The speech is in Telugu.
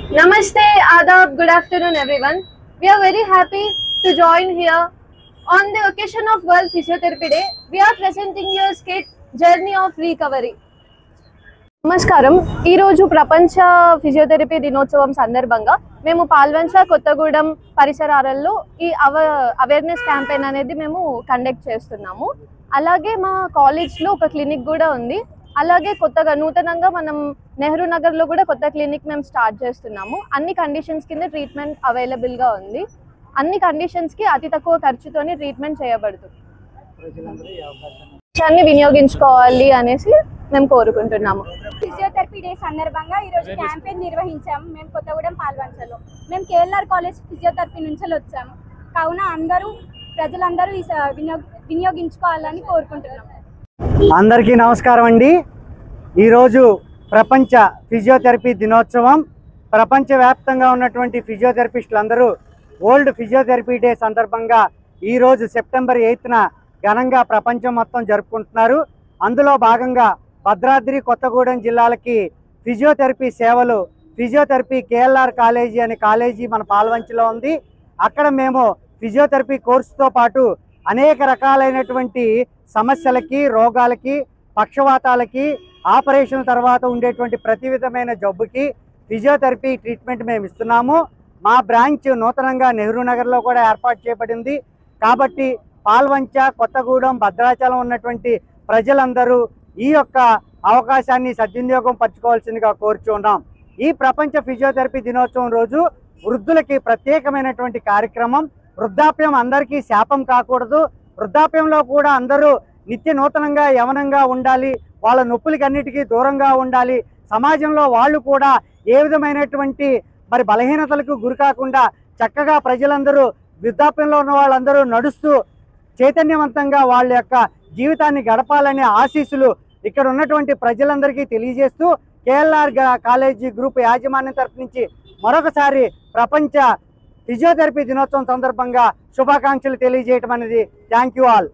Namaste, Adab, good afternoon everyone. We are very happy to join here on the occasion of World Physiotherapy Day. We are presenting your skit Journey of Recovery. నమస్కారం. ఈరోజు ప్రపంచ ఫిజియోథెరపీ దినోత్సవం సందర్భంగా మేము పాల్వంచ కొత్తగూడెం పరిసరాలలో ఈ అవేర్నెస్ క్యాంపెయిన్ అనేది మేము కండక్ట్ చేస్తున్నాము. అలాగే మా కాలేజ్లో ఒక క్లినిక్ కూడా ఉంది. అలాగే కొత్తగా నూతనంగా మనం నెహ్రూ నగర్లో కూడా కొత్త క్లినిక్ మేము స్టార్ట్ చేస్తున్నాము. అన్ని కండిషన్స్ కింద ట్రీట్మెంట్ అవైలబుల్గా ఉంది. అన్ని కండిషన్స్కి అతి తక్కువ ఖర్చుతోనే ట్రీట్మెంట్ చేయబడుతుంది. అన్ని వినియోగించుకోవాలి అనేసి మేము కోరుకుంటున్నాము. ఫిజియోథెరపీ డే సందర్భంగా ఈరోజు క్యాంపెయిన్ నిర్వహించాము. మేము కొత్తగూడెం పాల్వంచలో మేము కేఎల్ఆర్ కాలేజ్ ఫిజియోథెరపీ నుంచి వచ్చాము. కావున ప్రజలందరూ వినియోగించుకోవాలని కోరుకుంటున్నాము. అందరికీ నమస్కారం అండి. ఈరోజు ప్రపంచ ఫిజియోథెరపీ దినోత్సవం. ప్రపంచవ్యాప్తంగా ఉన్నటువంటి ఫిజియోథెరపిస్టులందరూ వరల్డ్ ఫిజియోథెరపీ డే సందర్భంగా ఈరోజు సెప్టెంబర్ 8న ఘనంగా ప్రపంచం మొత్తం జరుపుకుంటున్నారు. అందులో భాగంగా భద్రాద్రి కొత్తగూడెం జిల్లాలకి ఫిజియోథెరపీ సేవలు ఫిజియోథెరపీ కేఎల్ఆర్ కాలేజీ అనే కాలేజీ మన పాల్వంచలో ఉంది. అక్కడ మేము ఫిజియోథెరపీ కోర్సుతో పాటు అనేక రకాలైనటువంటి సమస్యలకి, రోగాలకి, పక్షవాతాలకి, ఆపరేషన్ తర్వాత ఉండేటువంటి ప్రతి విధమైన జబ్బుకి ఫిజియోథెరపీ ట్రీట్మెంట్ మేము ఇస్తున్నాము. మా బ్రాంచ్ నూతనంగా నెహ్రూ నగర్లో కూడా ఏర్పాటు చేయబడింది. కాబట్టి పాల్వంచ, కొత్తగూడెం, భద్రాచలం ఉన్నటువంటి ప్రజలందరూ ఈ యొక్క అవకాశాన్ని సద్వినియోగం పరచుకోవాల్సిందిగా కోరుచున్నాం. ఈ ప్రపంచ ఫిజియోథెరపీ దినోత్సవం రోజు వృద్ధులకి ప్రత్యేకమైనటువంటి కార్యక్రమం. వృద్ధాప్యం అందరికీ శాపం కాకూడదు. వృద్ధాప్యంలో కూడా అందరూ నిత్య నూతనంగా యవనంగా ఉండాలి. వాళ్ళ నొప్పులకి అన్నిటికీ దూరంగా ఉండాలి. సమాజంలో వాళ్ళు కూడా ఏ విధమైనటువంటి బలహీనతలకు గురి కాకుండా చక్కగా ప్రజలందరూ వృద్ధాప్యంలో ఉన్న వాళ్ళందరూ నడుస్తూ చైతన్యవంతంగా వాళ్ళ యొక్క జీవితాన్ని గడపాలనే ఆశీస్సులు ఇక్కడ ఉన్నటువంటి ప్రజలందరికీ తెలియజేస్తూ కేఎల్ఆర్ కాలేజీ గ్రూప్ యాజమాన్యం తరఫు నుంచి మరొకసారి ప్రపంచ ఫిజియోథెరపీ దినోత్సవం సందర్భంగా శుభాకాంక్షలు తెలియజేయటం అనేది. Thank you all.